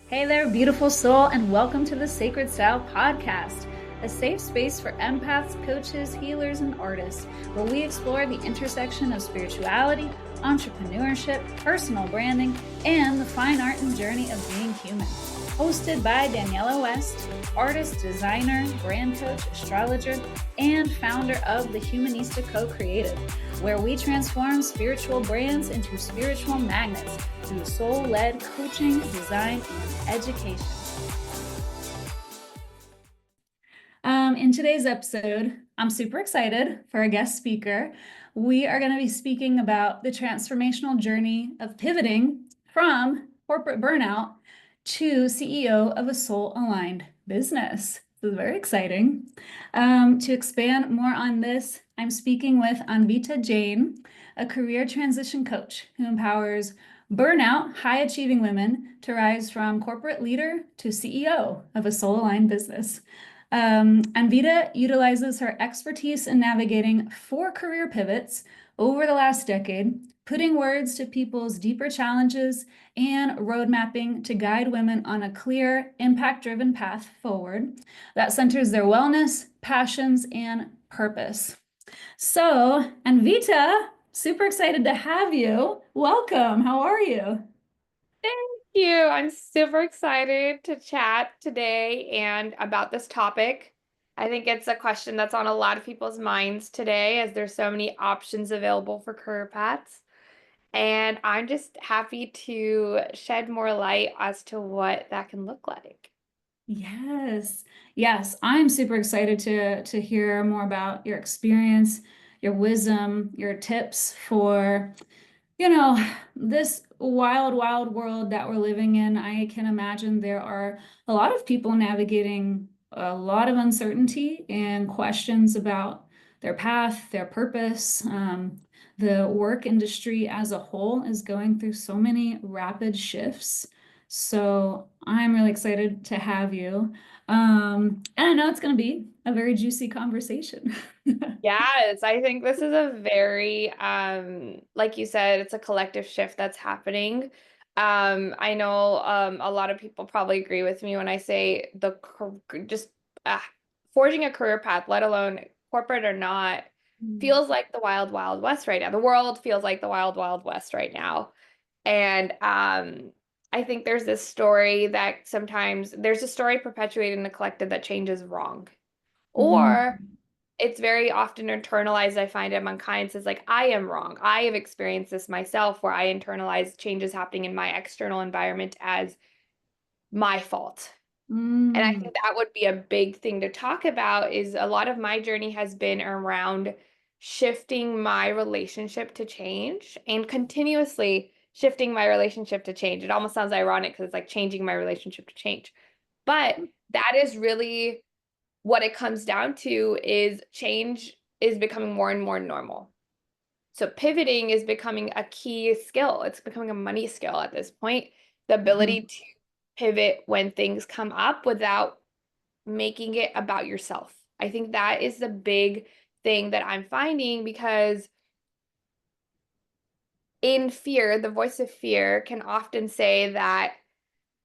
Hey there, beautiful soul, and welcome to the Sacred Style Podcast, a safe space for empaths, coaches, healers, and artists, where we explore the intersection of spirituality, entrepreneurship, personal branding, and the fine art and journey of being human. Hosted by Daniela West, artist, designer, brand coach, astrologer, and founder of the Humanista Co-Creative, where we transform spiritual brands into spiritual magnets through soul-led coaching, design, and education. In today's episode, I'm super excited for a guest speaker. We are going to be speaking about the transformational journey of pivoting from corporate burnout to CEO of a soul-aligned business. This is very exciting. To expand more on this, I'm speaking with Anvita Jain, a career transition coach who empowers burnout, high-achieving women to rise from corporate leader to CEO of a soul-aligned business. Anvita utilizes her expertise in navigating 4 career pivots over the last decade, putting words to people's deeper challenges and road mapping to guide women on a clear, impact-driven path forward that centers their wellness, passions, and purpose. So, Anvita, super excited to have you. Welcome. How are you? Thank you. I'm super excited to chat today and about this topic. I think it's a question that's on a lot of people's minds today as there's so many options available for career paths. And I'm just happy to shed more light as to what that can look like. Yes. Yes, I'm super excited to hear more about your experience, your wisdom, your tips for, this wild, wild world that we're living in. I can imagine there are a lot of people navigating a lot of uncertainty and questions about their path, their purpose. The work industry as a whole is going through so many rapid shifts. So I'm really excited to have you. And I know it's going to be a very juicy conversation. Yes, I think this is a very, like you said, it's a collective shift that's happening. I know a lot of people probably agree with me when I say just uh, forging a career path, let alone corporate or not, Mm. feels like the wild, wild west right now. The world feels like the wild, wild west right now. And I think there's this story that sometimes there's a story perpetuated in the collective that change is wrong. Mhm. Or it's very often internalized, I find among clients, is like, I am wrong. I have experienced this myself where I internalize changes happening in my external environment as my fault. And I Mm. think that would be a big thing to talk about is a lot of my journey has been around shifting my relationship to change and continuously shifting my relationship to change. It almost sounds ironic because it's like changing my relationship to change. But that is really what it comes down to is change is becoming more and more normal. So pivoting is becoming a key skill. It's becoming a money skill at this point. The ability Mhm. to pivot when things come up without making it about yourself. I think that is the big thing that I'm finding because in fear, the voice of fear can often say that,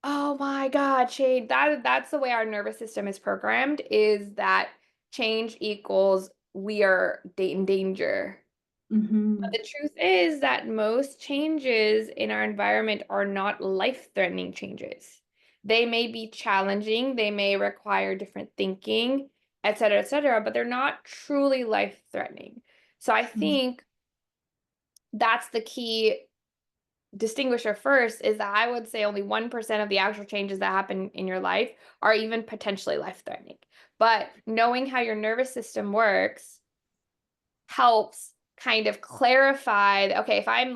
oh my God, change. That's the way our nervous system is programmed, is that change equals we are in danger. But Mhm. the truth is that most changes in our environment are not life-threatening changes. They may be challenging, they may require different thinking, et cetera, but they're not truly life-threatening. So I Mhm. think that's the key distinguisher first is that I would say only 1% of the actual changes that happen in your life are even potentially life-threatening. But knowing how your nervous system works helps kind of clarify, okay, if I'm,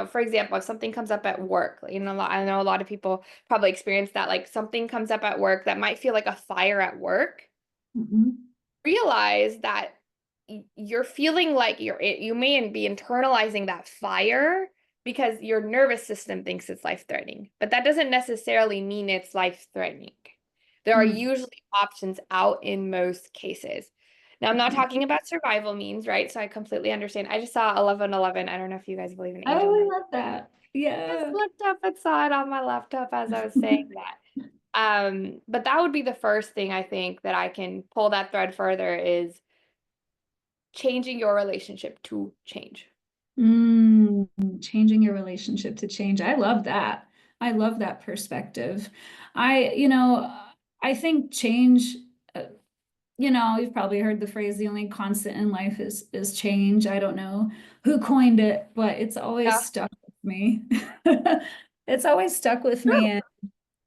for example, if something comes up at work, I know a lot of people probably experience that, like something comes up at work that might feel like a fire at work, Mhm. realize that you're feeling like you may be internalizing that fire because your nervous system thinks it's life-threatening, but that doesn't necessarily mean it's life-threatening. There are Mhm. usually options out in most cases. Now, I'm not Mhm. talking about survival means, right? So I completely understand. I just saw 1111. I don't know if you guys believe in Oh, angel I numbers. love that. Just Yeah. looked up and saw it on my laptop as I was saying that. But that would be the first thing I think that I can pull that thread further is changing your relationship to change. Mm, changing your relationship to change. I love that. I love that perspective. I think change, uh, you've probably heard the phrase, the only constant in life is change. I don't know who coined it, but it's always Yeah. stuck with me. It's always stuck with True. me.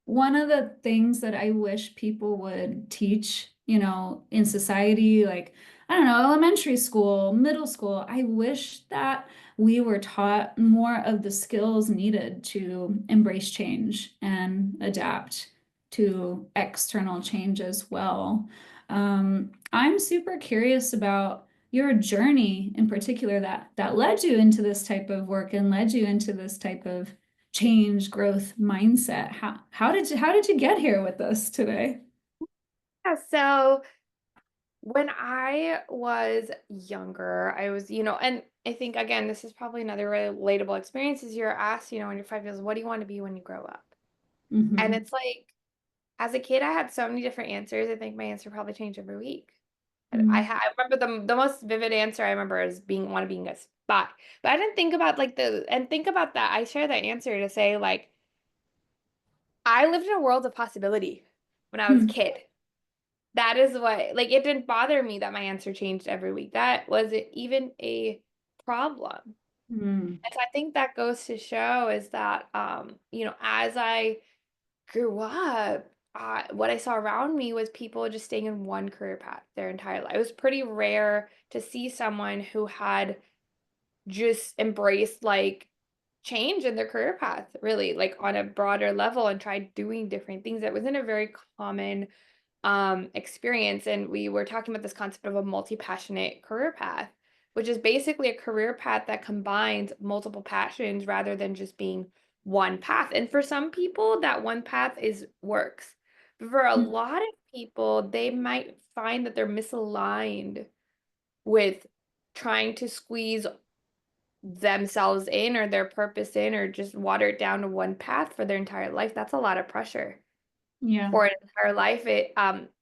One of the things that I wish people would teach, in society, like, I don't know, elementary school, middle school, I wish that we were taught more of the skills needed to embrace change and adapt to external change as well. I'm super curious about your journey in particular that led you into this type of work and led you into this type of change growth mindset. How did you get here with us today? Yeah, so when I was younger, I was, and I think again, this is probably another relatable experience is you're asked, when you're 5 years, what do you want to be when you grow up? And Hmm. it's like, as a kid, I had so many different answers. I think my answer probably changed every week. I remember the most vivid answer I remember is being a spy. But I didn't think about think about that. I share that answer to say like I lived in a world of possibility when I was a Hmm. kid. That is what, like, it didn't bother me that my answer changed every week. That wasn't even a problem. Hmm. And so I think that goes to show is that, as I grew up, what I saw around me was people just staying in one career path their entire life. It was pretty rare to see someone who had just embraced like change in their career path, really, like on a broader level and tried doing different things. That wasn't a very common experience. And we were talking about this concept of a multi-passionate career path, which is basically a career path that combines multiple passions rather than just being one path. And for some people, that one path is works. But for a lot of people, they might find that they're misaligned with trying to squeeze themselves in or their purpose in or just water it down to one path for their entire life. That's a lot of pressure Yeah. for an entire life.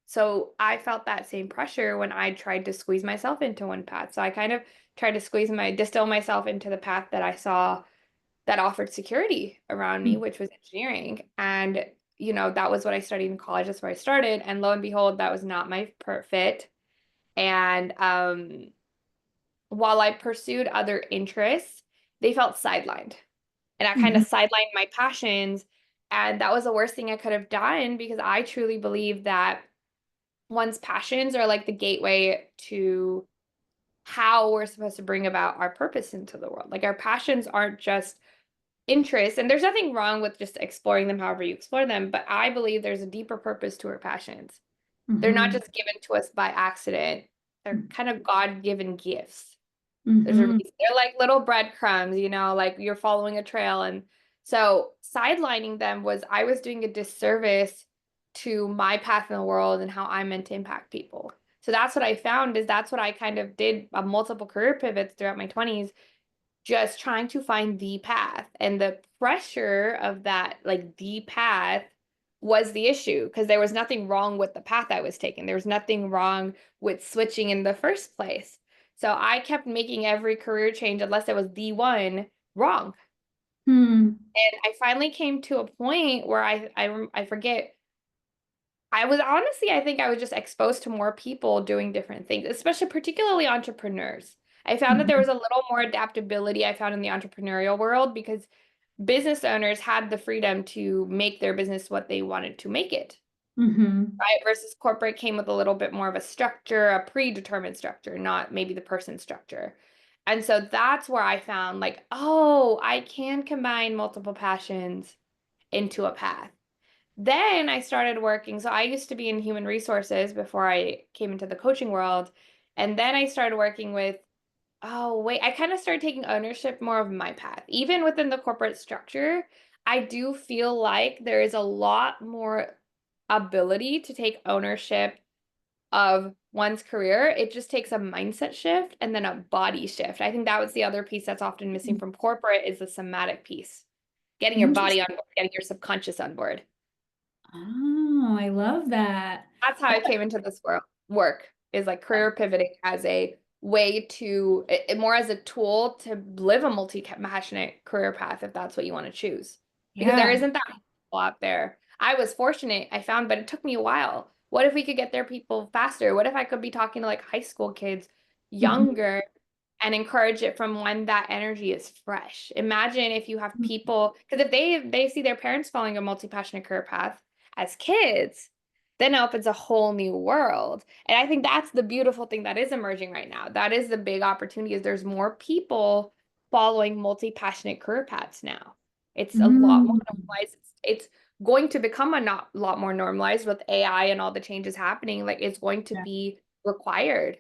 So I felt that same pressure when I tried to squeeze myself into one path. So I kind of tried to distill myself into the path that I saw that offered security around me, which was engineering. And, that was what I studied in college. That's where I started. And lo and behold, that was not my fit. And while I pursued other interests, they felt sidelined. And I kind of Mhm. sidelined my passions. And that was the worst thing I could have done because I truly believe that one's passions are like the gateway to how we're supposed to bring about our purpose into the world. Like our passions aren't just interests, and there's nothing wrong with just exploring them however you explore them, but I believe there's a deeper purpose to our passions. They're not Mhm. just given to us by accident. They're kind of God-given gifts. There's a Mhm. reason. They're like little breadcrumbs, like you're following a trail. And so sidelining them was I was doing a disservice to my path in the world and how I meant to impact people. So that's what I found is that's what I kind of did multiple career pivots throughout my 20s, just trying to find the path. And the pressure of that, like the path, was the issue because there was nothing wrong with the path I was taking. There was nothing wrong with switching in the first place. So I kept making every career change, unless it was the one, wrong. Hmm. And I finally came to a point where I forget. I was honestly, I think I was just exposed to more people doing different things, especially particularly entrepreneurs. I found that there was Mhm. a little more adaptability I found in the entrepreneurial world because business owners had the freedom to make their business what they wanted to make it, Mhm. right? Versus corporate came with a little bit more of a structure, a predetermined structure, not maybe the person structure. And so that's where I found like, oh, I can combine multiple passions into a path. Then I started working. So I used to be in human resources before I came into the coaching world. And then I started working with, oh, wait, I kind of started taking ownership more of my path. Even within the corporate structure, I do feel like there is a lot more ability to take ownership of one's career. It just takes a mindset shift and then a body shift. I think that was the other piece that's often missing from corporate is the somatic piece. getting your body Interesting. on board, getting your subconscious on board. Oh, I love that. That's how I came into this work is like career pivoting as a way to more as a tool to live a multi-passionate career path if that's what you want to choose. Because there Yeah. isn't that many people out there. I was fortunate, I found, but it took me a while. What if we could get there people faster? What if I could be talking to like high school kids Mhm. younger and encourage it from when that energy is fresh? Imagine if you have people, because if they see their parents following a multi-passionate career path as kids, then it opens a whole new world. And I think that's the beautiful thing that is emerging right now. That is the big opportunity is there's more people following multi-passionate career paths now. It's a lot more Mm. normalized. It's going to become a not, lot more normalized with AI and all the changes happening. Like it's going to Yeah. be required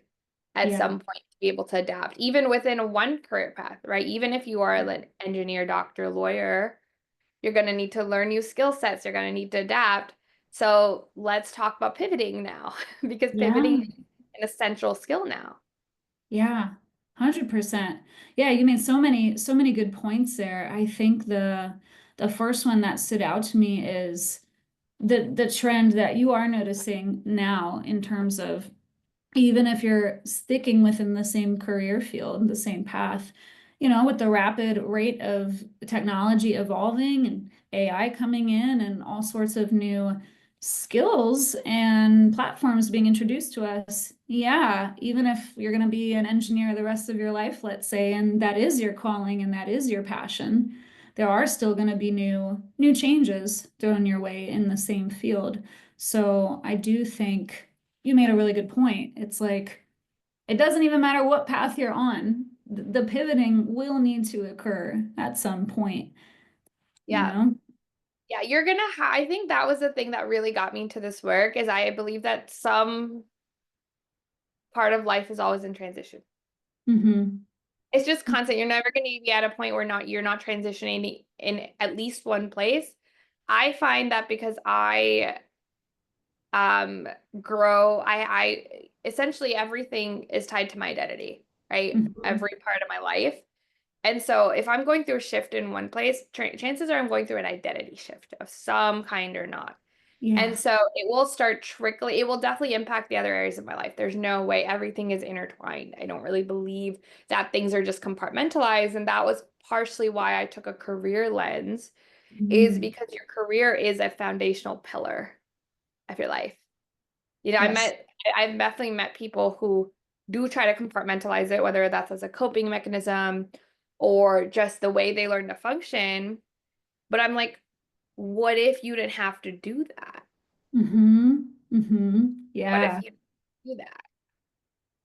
at Yeah. some point to be able to adapt, even within one career path, right? Even if you are an engineer, doctor, lawyer, you're going to need to learn new skill sets. You're going to need to adapt. So let's talk about pivoting now because pivoting Yeah. is an essential skill now. Yeah. 100%. Yeah, you made so many good points there. I think the first one that stood out to me is the trend that you are noticing now in terms of even if you're sticking within the same career field, the same path, with the rapid rate of technology evolving and AI coming in and all sorts of new skills and platforms being introduced to us. Yeah, even if you're going to be an engineer the rest of your life, let's say, and that is your calling and that is your passion, there are still going to be new changes thrown your way in the same field. So I do think you made a really good point. It's like it doesn't even matter what path you're on. The pivoting will need to occur at some point, you Yeah. know? Yeah, you're gonna I think that was the thing that really got me into this work is I believe that some part of life is always in transition. Hmm. It's just constant. You're never gonna be at a point where you're not transitioning in at least one place. I find that because I um grow, I essentially everything is tied to my identity, right? Hmm. Every part of my life. And so if I'm going through a shift in one place, chances are I'm going through an identity shift of some kind or not. And Yeah. so it will start trickling. It will definitely impact the other areas of my life. There's no way everything is intertwined. I don't really believe that things are just compartmentalized. And that was partially why I took a career lens, is Mm. because your career is a foundational pillar of your life. Yes. I've definitely met people who do try to compartmentalize it, whether that's as a coping mechanism or just the way they learn to function. But I'm like, what if you didn't have to do that? Hmm. Hmm. What if Yeah. you do that?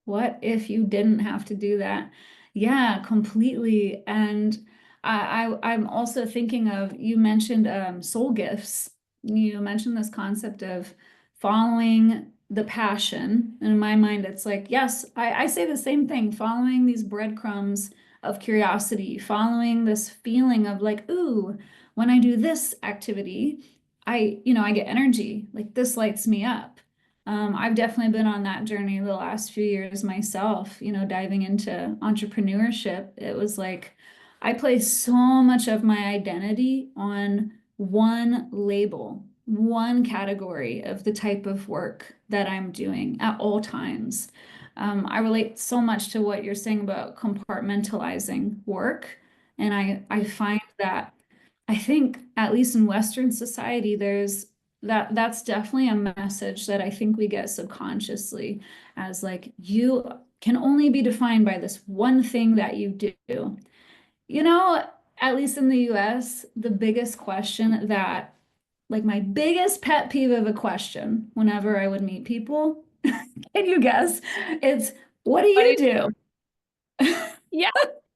What if you didn't have to do that? Yeah, completely. And I'm also thinking of, you mentioned soul gifts. You mentioned this concept of following the passion. And in my mind, it's like, yes, I say the same thing, following these breadcrumbs of curiosity, following this feeling of like, ooh, when I do this activity, I get energy. Like this lights me up. I've definitely been on that journey the last few years myself, diving into entrepreneurship. It was like I place so much of my identity on one label, one category of the type of work that I'm doing at all times. I relate so much to what you're saying about compartmentalizing work. And I find that I think, at least in Western society, that's definitely a message that I think we get subconsciously as like you can only be defined by this one thing that you do. You know, at least in the US, the biggest question that like my biggest pet peeve of a question whenever I would meet people, can you guess? It's what do What do you you, do? yeah,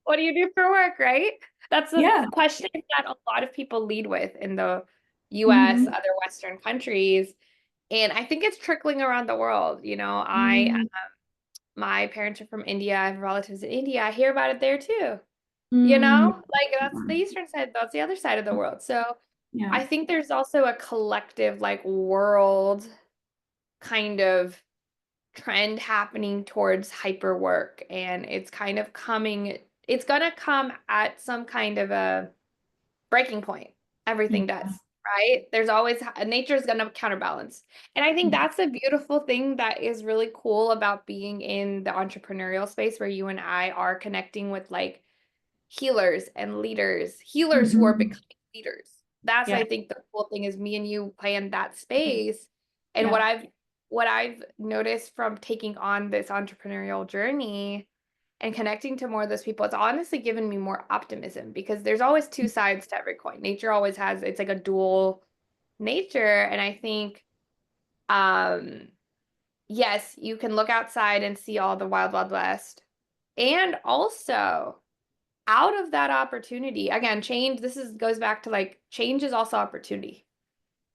what do you do for work, right? That's the Yeah. question that a lot of people lead with in the US, Hmm. other Western countries. And I think it's trickling around the world. Mm. My parents are from India. I have relatives in India. I hear about it there too. Mm. Like that's the eastern side, that's the other side of the world. So Yeah. I think there's also a collective like world kind of trend happening towards hyper work, and it's kind of coming, it's gonna come at some kind of a breaking point. Everything does, Yeah. right? There's always nature is going to counterbalance. And I think that's a beautiful thing that is really cool about being in the entrepreneurial space where you and I are connecting with like healers who are Mhm. becoming leaders. That's, Yeah. I think, the cool thing is me and you play in that space. And Yeah. what I've noticed from taking on this entrepreneurial journey and connecting to more of those people, it's honestly given me more optimism because there's always two sides to every coin. Nature always has, it's like a dual nature. And I think, um, yes, you can look outside and see all the wild, wild west. And also, out of that opportunity, again, change, this is goes back to like change is also opportunity.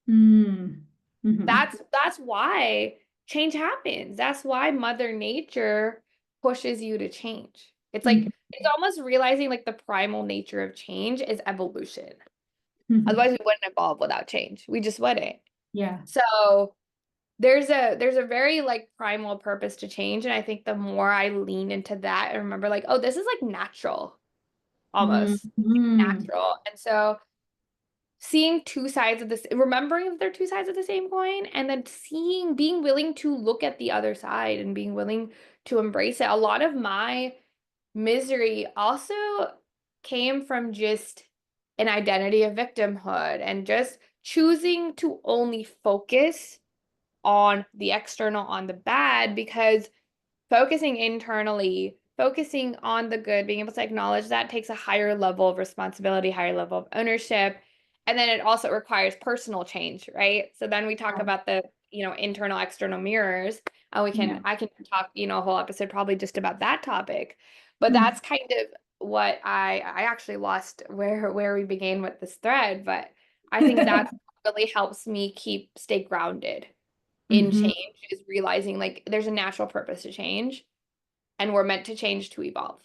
Mm. Mhm. That's why change happens. That's why Mother Nature pushes you to change. It's Mhm. like it's almost realizing like the primal nature of change is evolution. Mhm. Otherwise, we wouldn't evolve without change. We just wouldn't. Yeah. So there's a very like primal purpose to change. And I think the more I lean into that and remember like, oh, this is like natural, almost Mhm. natural. And so seeing two sides of this, remembering that they're two sides of the same coin, and then being willing to look at the other side and being willing to embrace it. A lot of my misery also came from just an identity of victimhood and just choosing to only focus on the external, on the bad, because focusing internally, focusing on the good, being able to acknowledge that takes a higher level of responsibility, higher level of ownership. And then it also requires personal change, right? So then we talk about the, internal, external mirrors. Yeah. I can talk, a whole episode probably just about that topic. But Mm. that's kind of what I actually lost where we began with this thread. But I think that really helps me stay grounded in Mhm. change is realizing like there's a natural purpose to change and we're meant to change to evolve.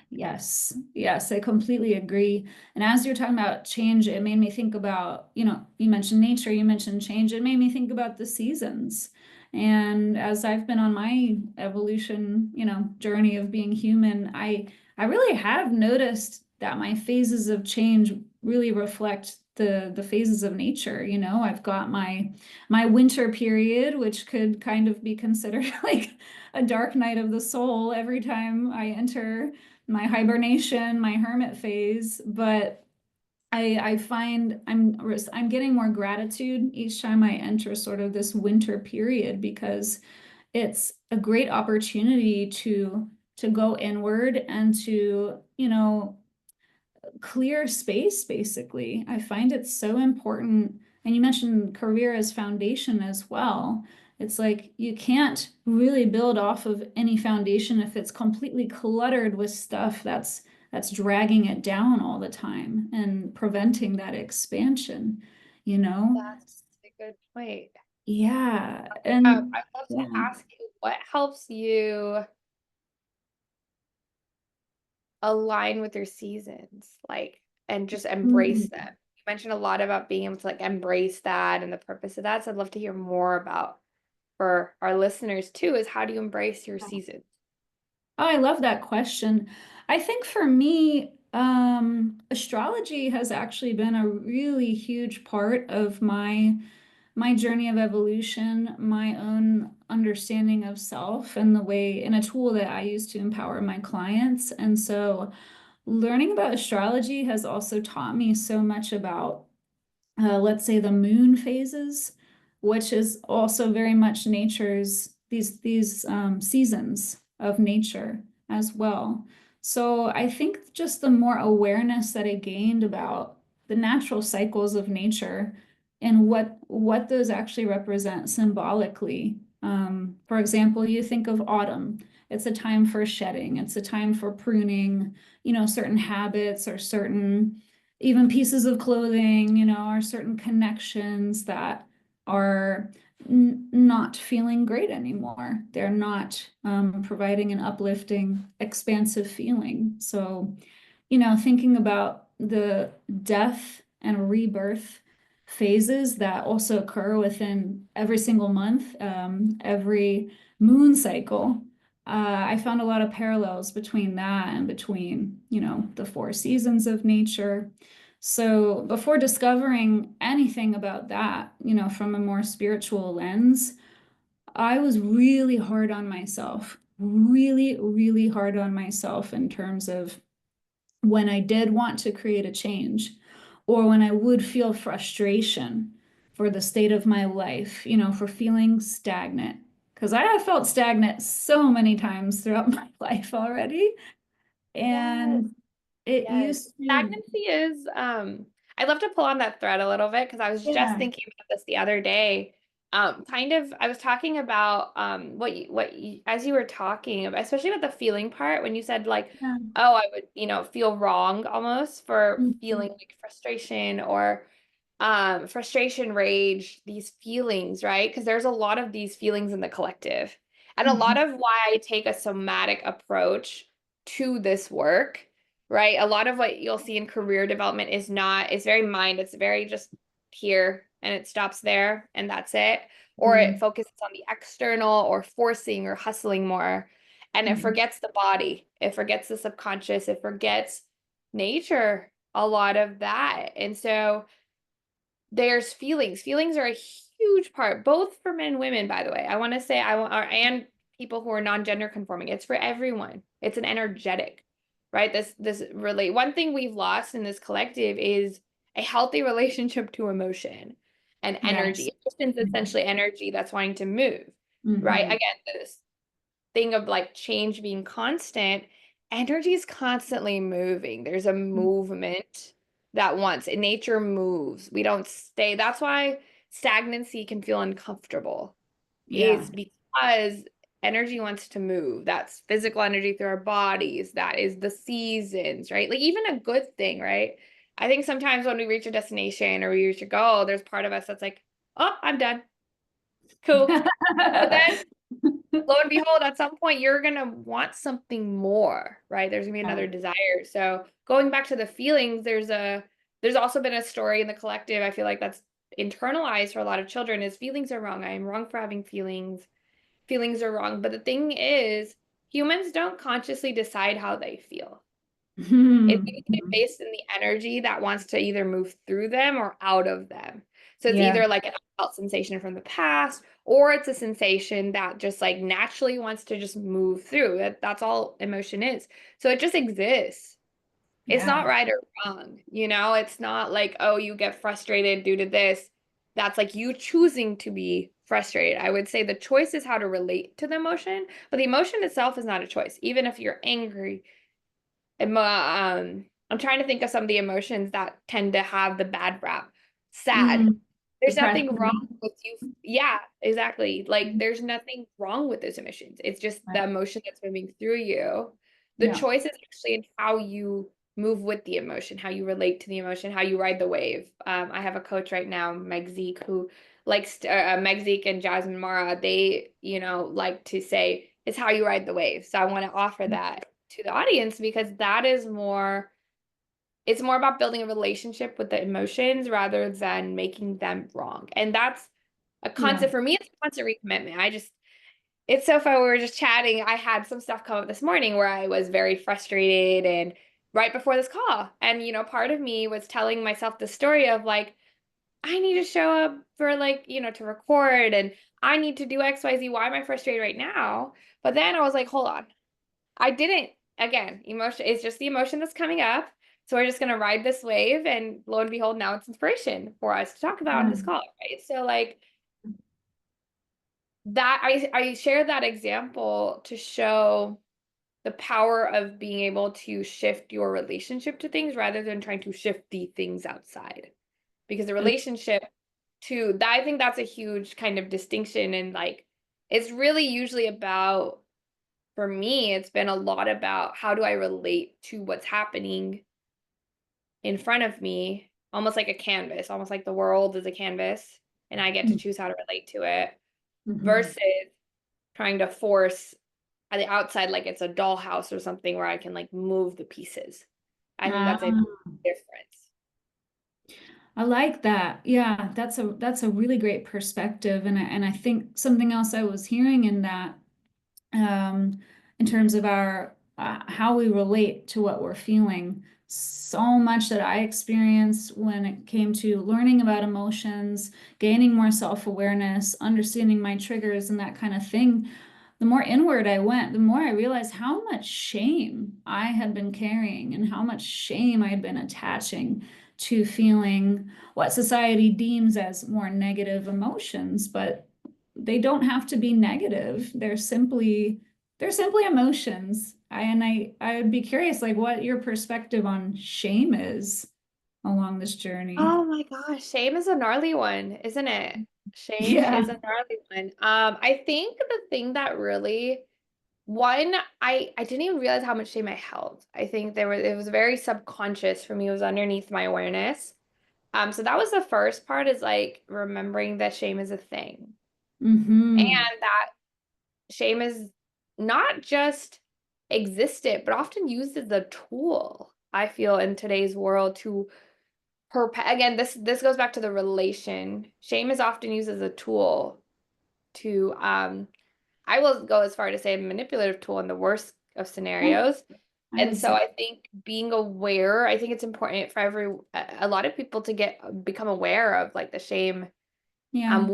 Yes, yes, I completely agree. And as you're talking about change, it made me think about, you mentioned nature, you mentioned change. It made me think about the seasons. And as I've been on my evolution, journey of being human, I really have noticed that my phases of change really reflect the phases of nature. I've got my winter period, which could kind of be considered like a dark night of the soul every time I enter my hibernation, my hermit phase, but I find I'm getting more gratitude each time I enter sort of this winter period because it's a great opportunity to go inward and to, clear space, basically. I find it so important. And you mentioned career as foundation as well. It's like you can't really build off of any foundation if it's completely cluttered with stuff that's dragging it down all the time and preventing that expansion, you know? That's a good point. Yeah. And I'd love to yeah. ask you what helps you align with your seasons, like, and just embrace Mm. them. You mentioned a lot about being able to like embrace that and the purpose of that. So I'd love to hear more about for our listeners too, is how do you embrace your seasons? Oh, I love that question. I think for me, astrology has actually been a really huge part of my journey of evolution, my own understanding of self, and the way, and a tool that I use to empower my clients. And so, learning about astrology has also taught me so much about let's say the moon phases, which is also very much nature's these seasons of nature as well. So I think just the more awareness that I gained about the natural cycles of nature and what those actually represent symbolically. For example, you think of autumn. It's a time for shedding. It's a time for pruning, certain habits or certain even pieces of clothing, are certain connections that are not feeling great anymore. They're not providing an uplifting, expansive feeling. So, thinking about the death and rebirth phases that also occur within every single month, every moon cycle. I found a lot of parallels between that and between, the four seasons of nature. So before discovering anything about that, from a more spiritual lens, I was really hard on myself, really, really hard on myself in terms of when I did want to create a change or when I would feel frustration for the state of my life, for feeling stagnant. Because I have felt stagnant so many times throughout my life already. Yes. And it Yes. used to, Stagnancy is, I'd love to pull on that thread a little bit because I was just yeah, thinking about this the other day. Kind of, I was talking about as you were talking, especially with the feeling part, when you said like, yeah, oh, I would, feel wrong almost for mhm, feeling like frustration or frustration, rage, these feelings, right? Because there's a lot of these feelings in the collective. And a lot mhm, of why I take a somatic approach to this work, right? A lot of what you'll see in career development it's very mind, it's very just here and it stops there and that's it. Or it mhm, focuses on the external or forcing or hustling more. And it mhm. forgets the body, it forgets the subconscious, it forgets nature, a lot of that. And so there's feelings. Feelings are a huge part, both for men and women, by the way. I want to say and people who are non-gender conforming. It's for everyone. It's an energetic, right? This really one thing we've lost in this collective is a healthy relationship to emotion and Yes. energy. Emotion is essentially energy that's wanting to move, right? Mhm. Again, this thing of like change being constant, energy is constantly moving. There's a movement that wants, and nature moves. We don't stay. That's why stagnancy can feel uncomfortable, Yeah. is because energy wants to move. That's physical energy through our bodies. That is the seasons, right? Like even a good thing, right? I think sometimes when we reach a destination or we reach a goal, there's part of us that's like, oh, I'm done. Cool. But then lo and behold, at some point you're gonna want something more, right? There's gonna be Yeah. another desire. So going back to the feelings, there's also been a story in the collective. I feel like that's internalized for a lot of children is feelings are wrong. I am wrong for having feelings. Feelings are wrong. But the thing is, humans don't consciously decide how they feel. It's Mhm. usually based in the energy that wants to either move through them or out of them. So it's Yeah. either like an felt sensation from the past, or it's a sensation that just like naturally wants to just move through. That's all emotion is. So it just exists. It's Yeah. not right or wrong. It's not like, oh, you get frustrated due to this. That's like you choosing to be frustrated. I would say the choice is how to relate to the emotion, but the emotion itself is not a choice. Even if you're angry, I'm trying to think of some of the emotions that tend to have the bad rap. Sad. Mm. There's nothing wrong Depression. with you. Yeah, exactly. Like there's nothing wrong with those emotions. It's just the Right. emotion that's moving through you. The Yeah. choice is actually in how you move with the emotion, how you relate to the emotion, how you ride the wave. I have a coach right now, Meg Zeke, who likes to, Meg Zeke and Jasmine Mara. They, like to say it's how you ride the wave. So I want to offer that to the audience because that is more it's more about building a relationship with the emotions rather than making them wrong. And that's a Yeah. concept for me, it's a constant recommitment. It's so fun. We were just chatting. I had some stuff come up this morning where I was very frustrated and right before this call. And, part of me was telling myself the story of like, I need to show up for like, to record and I need to do XYZ. Why am I frustrated right now? But then I was like, hold on. I didn't, again, emotion is just the emotion that's coming up. So we're just going to ride this wave. And lo and behold, now it's inspiration for us to talk about on Yeah. this call, right? So, like, that I share that example to show the power of being able to shift your relationship to things rather than trying to shift the things outside. Because the relationship to that, I think that's a huge kind of distinction. And like, it's really usually about for me, it's been a lot about how do I relate to what's happening in front of me, almost like a canvas, almost like the world is a canvas, and I get to choose how to relate to it Mhm. versus trying to force at the outside like it's a dollhouse or something where I can like move the pieces. I think that's a Ah, difference. I like that. Yeah, that's a really great perspective, and I think something else I was hearing in that, in terms of our how we relate to what we're feeling. so much that I experienced when it came to learning about emotions, gaining more self-awareness, understanding my triggers and that kind of thing, the more inward I went, the more I realized how much shame I had been carrying and how much shame I had been attaching to feeling what society deems as more negative emotions, but they don't have to be negative. They're simply emotions. I would be curious, like, what your perspective on shame is along this journey. Oh my gosh, shame is a gnarly one, isn't it? Shame Yeah. is a gnarly one. I think the thing that really one, I didn't even realize how much shame I held. I think it was very subconscious for me. It was underneath my awareness. So that was the first part, is like remembering that shame is a thing. Mm-hmm. And that shame is not just existed, but often used as a tool, I feel, in today's world to again, this goes back to the relation. Shame is often used as a tool to I will go as far to say a manipulative tool in the worst of Yeah, scenarios. I And would so say. I think being aware, I think it's important for a lot of people to become aware of like the shame, Yeah.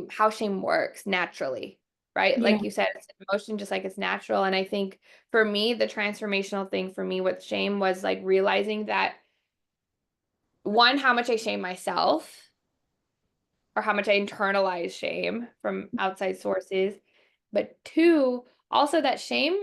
how shame works naturally, right? Yeah. Like you said, it's an emotion just like it's natural. And I think for me, the transformational thing for me with shame was like realizing that one, how much I shame myself, or how much I internalize shame from outside sources. But two, also that shame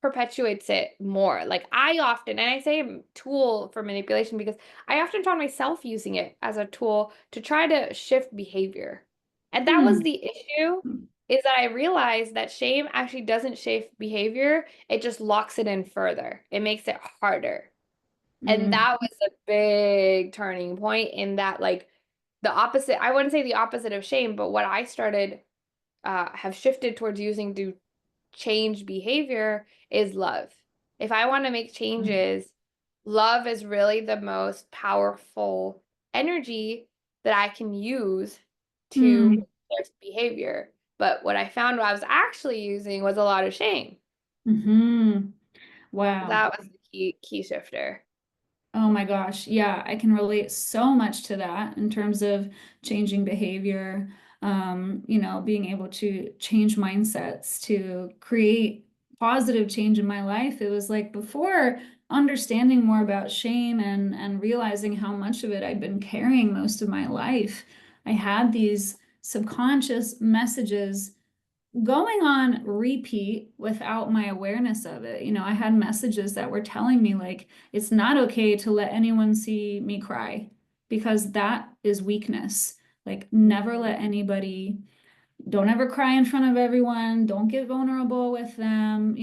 perpetuates it more. Like I often, and I say tool for manipulation because I often found myself using it as a tool to try to shift behavior. And that was Hmm. the issue, is that I realized that shame actually doesn't shift behavior. It just locks it in further. It makes it harder. And Mm. that was a big turning point in that, like, the opposite, I wouldn't say the opposite of shame, but what I started have shifted towards using to change behavior is love. If I want to make changes, love is really the most powerful energy that I can use to Mm. shift behavior. But what I found I was actually using was a lot of shame. Mm-hmm. Wow. That was the key shifter. Oh my gosh. Yeah, I can relate so much to that in terms of changing behavior, being able to change mindsets to create positive change in my life. It was like before understanding more about shame and realizing how much of it I'd been carrying most of my life, I had these subconscious messages going on repeat without my awareness of it. I had messages that were telling me, like, it's not okay to let anyone see me cry because that is weakness. Like, never let anybody don't ever cry in front of everyone. Don't get vulnerable with them.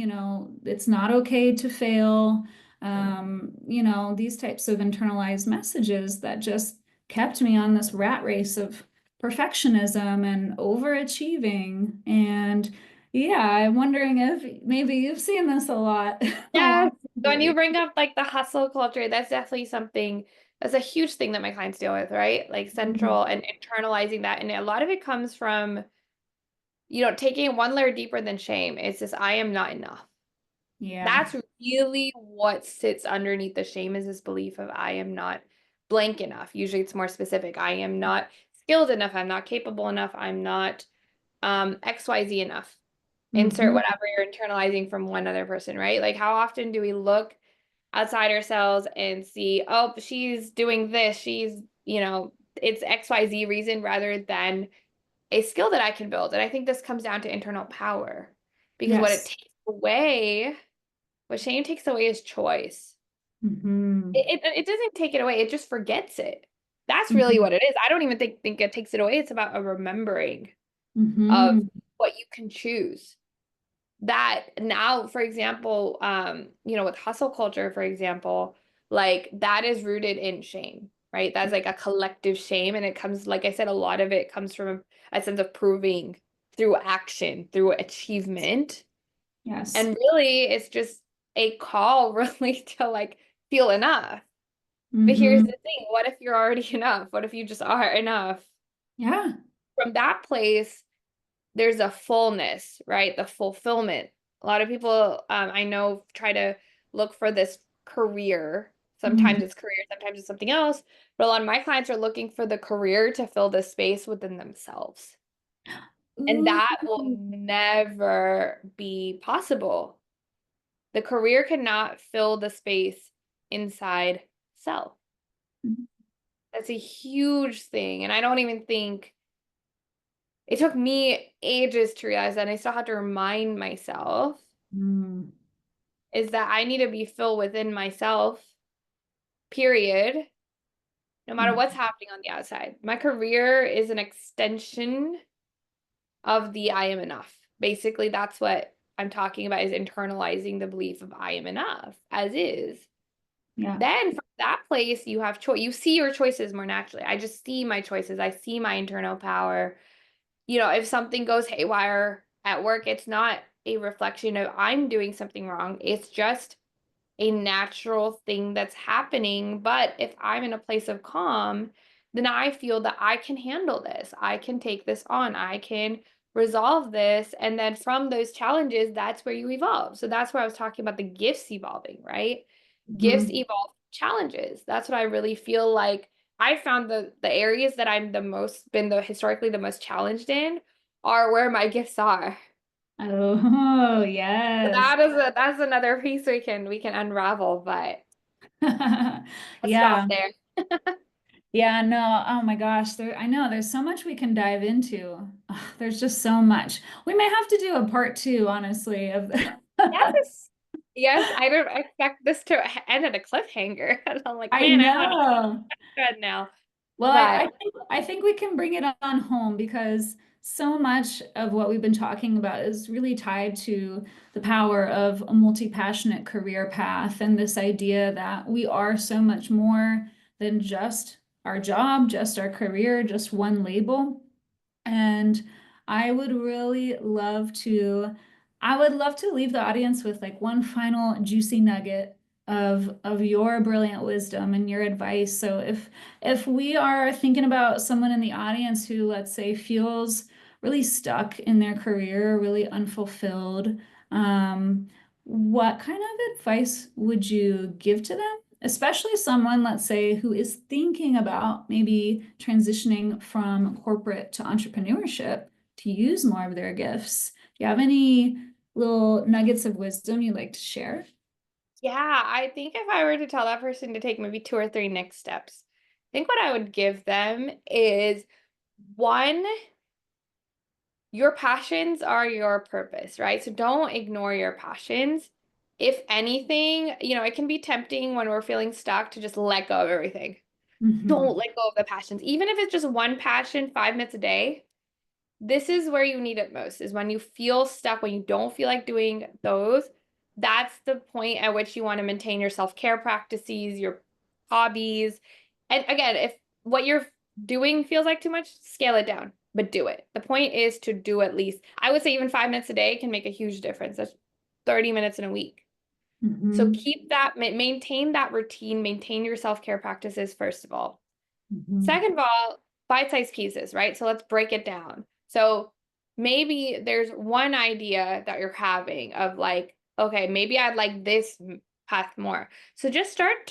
It's not okay to fail. These types of internalized messages that just kept me on this rat race of perfectionism and overachieving. And yeah, I'm wondering if maybe you've seen this a lot along Yes. the When you journey. bring up like the hustle culture, that's definitely something that's a huge thing that my clients deal with, right? Like Mhm. central and internalizing that. And a lot of it comes from, taking it one layer deeper than shame. It's this I am not enough. Yeah. That's really what sits underneath the shame, is this belief of I am not blank enough. Usually it's more specific. I am not skilled enough. I'm not capable enough. I'm not XYZ enough. Insert Hmm. whatever you're internalizing from one other person, right? Like how often do we look outside ourselves and see, oh, she's doing this, it's XYZ reason rather than a skill that I can build. And I think this comes down to internal power, because Yes. what shame takes away is choice. Hmm. It doesn't take it away, it just forgets it. That's really Hmm. what it is. I don't even think it takes it away. It's about a remembering of Hmm. what you can choose. That now, for example, with hustle culture, for example, like that is rooted in shame, right? That's like a collective shame. And it comes, like I said, a lot of it comes from a sense of proving through action, through achievement. Yes. And really, it's just a call, really, to like feel enough. But here's Hmm. the thing, what if you're already enough? What if you just are enough? Yeah. From that place, there's a fullness, right? The fulfillment. A lot of people I know try to look for this career. Sometimes it's career, sometimes it's something else. But a lot of my clients are looking for the career to fill the space within themselves. And Ooh. that will never be possible. The career cannot fill the space inside self. That's a huge thing. And I don't even think it took me ages to realize that. And I still have to remind myself Mm. is that I need to be filled within myself, period, no matter Mm. what's happening on the outside. My career is an extension of the I am enough. Basically, that's what I'm talking about is internalizing the belief of I am enough as is. Yeah. Then from that place, you have choice. You see your choices more naturally. I just see my choices. I see my internal power. You know, if something goes haywire at work, it's not a reflection of I'm doing something wrong. It's just a natural thing that's happening. But if I'm in a place of calm, then I feel that I can handle this. I can take this on. I can resolve this. And then from those challenges, that's where you evolve. So that's where I was talking about the gifts evolving, right? Gifts Mhm. evolve challenges. That's what I really feel like. I found the areas that I'm the most been the historically the most challenged in are where my gifts are. Oh, So yes. that's another piece we can unravel, but let's Yeah. stop there. Yeah, no. Oh my gosh. I know there's so much we can dive into. Ugh, there's just so much. We may have to do a part two, honestly, of Yes. Yes, I don't expect this to end at a cliffhanger. And I'm like, I man, I want to know. go now. Well, But I think we can bring it on home because so much of what we've been talking about is really tied to the power of a multi-passionate career path and this idea that we are so much more than just our job, just our career, just one label. And I would really love to, I would love to leave the audience with like one final juicy nugget of your brilliant wisdom and your advice. So if we are thinking about someone in the audience who, let's say, feels really stuck in their career, really unfulfilled, what kind of advice would you give to them? Especially someone, let's say, who is thinking about maybe transitioning from corporate to entrepreneurship to use more of their gifts. Do you have any little nuggets of wisdom you'd like to share? yeah, I think if I were to tell that person to take maybe two or three next steps, I think what I would give them is one, your passions are your purpose, right? So don't ignore your passions. If anything, it can be tempting when we're feeling stuck to just let go of everything. Don't Mhm. let go of the passions. Even if it's just one passion, 5 minutes a day, this is where you need it most, is when you feel stuck, when you don't feel like doing those. That's the point at which you want to maintain your self-care practices, your hobbies. And again, if what you're doing feels like too much, scale it down, but do it. The point is to do at least, I would say even 5 minutes a day can make a huge difference. That's 30 minutes in a week. So Mhm. keep that, maintain that routine, maintain your self-care practices, first of all. Mhm. Second of all, bite-sized pieces, right? So let's break it down. So maybe there's one idea that you're having of like, okay, maybe I'd like this path more. So just start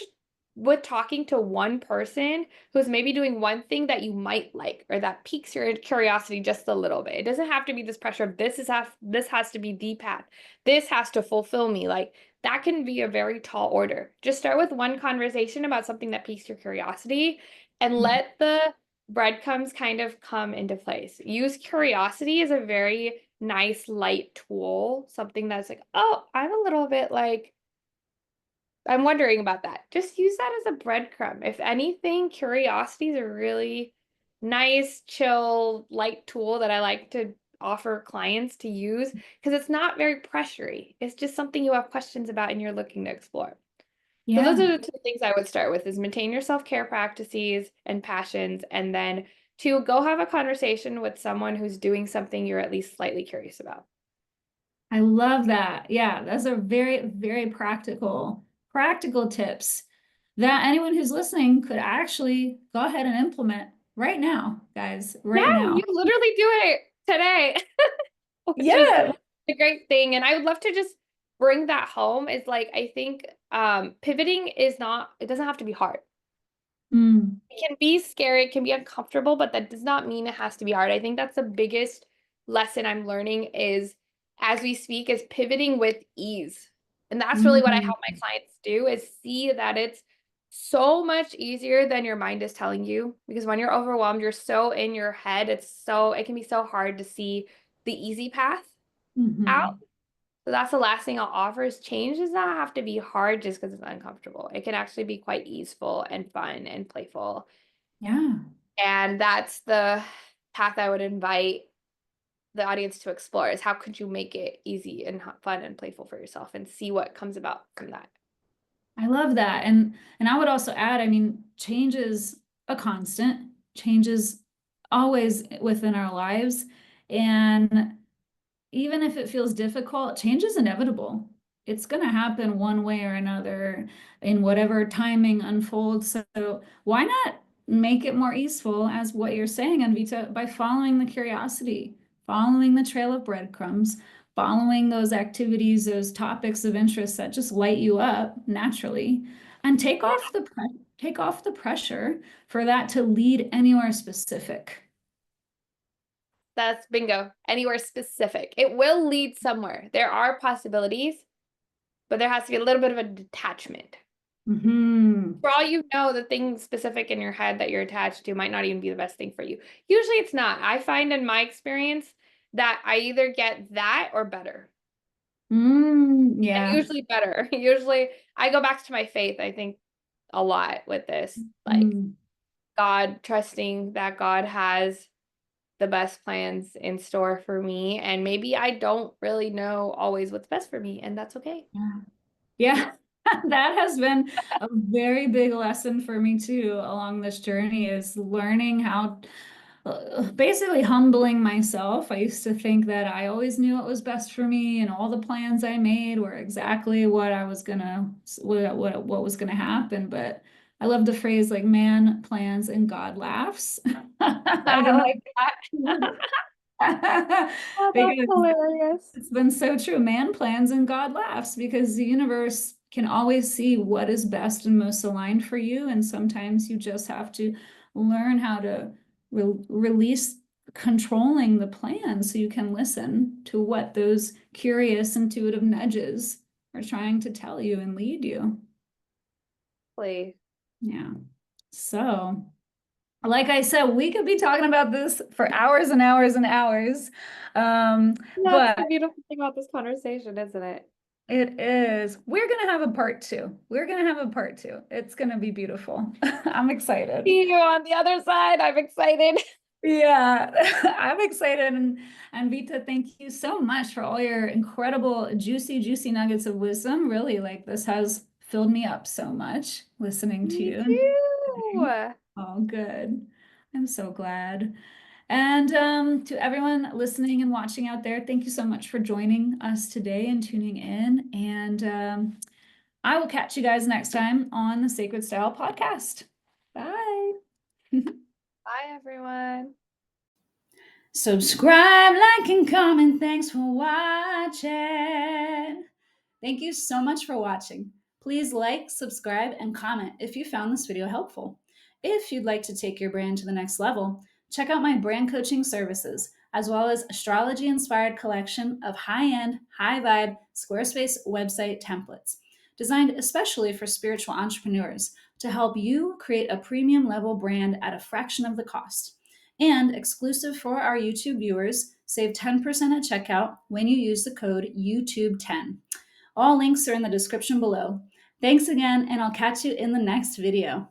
with talking to one person who's maybe doing one thing that you might like or that piques your curiosity just a little bit. It doesn't have to be this pressure of this has to be the path. This has to fulfill me. Like that can be a very tall order. Just start with one conversation about something that piques your curiosity and Mhm. let the breadcrumbs kind of come into place. Use curiosity as a very nice, light tool, something that's like, oh, I'm a little bit like, I'm wondering about that. Just use that as a breadcrumb. If anything, curiosity is a really nice, chill, light tool that I like to offer clients to use because it's not very pressury. It's just something you have questions about and you're looking to explore. So those Yeah. are the two things I would start with is maintain your self-care practices and passions, and then to go have a conversation with someone who's doing something you're at least slightly curious about. I love that. Yeah, those are very, very practical tips that anyone who's listening could actually go ahead and implement right now, guys, Yeah, right now. you literally do it today, which is Yeah. a great thing. And I would love to just bring that home is like, I think pivoting is not, it doesn't have to be hard. Mm. It can be scary, it can be uncomfortable, but that does not mean it has to be hard. I think that's the biggest lesson I'm learning is as we speak is pivoting with ease. And that's really what I Mm. help my clients do is see that it's so much easier than your mind is telling you because when you're overwhelmed, you're so in your head, it can be so hard to see the easy path out. Mhm. So that's the last thing I'll offer is change does not have to be hard just because it's uncomfortable. It can actually be quite easeful and fun and playful. Yeah. And that's the path I would invite the audience to explore is how could you make it easy and fun and playful for yourself and see what comes about from that. I love that. And I would also add, I mean, change is a constant. Change is always within our lives. And even if it feels difficult, change is inevitable. It's going to happen one way or another in whatever timing unfolds. So why not make it more easeful, as what you're saying, Anvita, by following the curiosity, following the trail of breadcrumbs, following those activities, those topics of interest that just light you up naturally, and Yeah. take off the pressure for that to lead anywhere specific. That's bingo. Anywhere specific. It will lead somewhere. There are possibilities, but there has to be a little bit of a detachment. Hmm. For all you know, the thing specific in your head that you're attached to might not even be the best thing for you. Usually it's not. I find in my experience that I either get that or better. Mm, And yeah. usually better. Usually I go back to my faith, I think, a lot with this. Like Mm, God, trusting that God has the best plans in store for me. And maybe I don't really know always what's best for me, and that's okay. yeah. Yeah. That has been a very big lesson for me too along this journey is learning how basically humbling myself. I used to think that I always knew what was best for me and all the plans I made were exactly what I was gonna what was gonna happen. But I love the phrase like man plans and God laughs. I I don't like that. know. Oh, that's Because hilarious. it's been so true. Man plans and God laughs because the universe can always see what is best and most aligned for you. And sometimes you just have to learn how to release controlling the plan so you can listen to what those curious, intuitive nudges are trying to tell you and lead you. Please. Yeah. So, like I said, we could be talking about this for hours and hours and hours. That's But the beautiful thing about this conversation, isn't it? it is. We're gonna have a part two. We're gonna have a part two. It's gonna be beautiful. I'm excited. See you on the other side. I'm excited. Yeah, I'm excited. And Vita, thank you so much for all your incredible, juicy, juicy nuggets of wisdom. Really, like this has filled me up so much listening to Me you. too. Oh, good. I'm so glad. And to everyone listening and watching out there, thank you so much for joining us today and tuning in. And I will catch you guys next time on the Sacred Style Podcast. Bye. Bye, everyone. Subscribe, like, and comment. Thanks for watching. Thank you so much for watching. Please like, subscribe, and comment if you found this video helpful. If you'd like to take your brand to the next level, check out my brand coaching services, as well as astrology-inspired collection of high-end, high-vibe Squarespace website templates, designed especially for spiritual entrepreneurs to help you create a premium level brand at a fraction of the cost. And exclusive for our YouTube viewers, save 10% at checkout when you use the code YouTube10. All links are in the description below. Thanks again, and I'll catch you in the next video.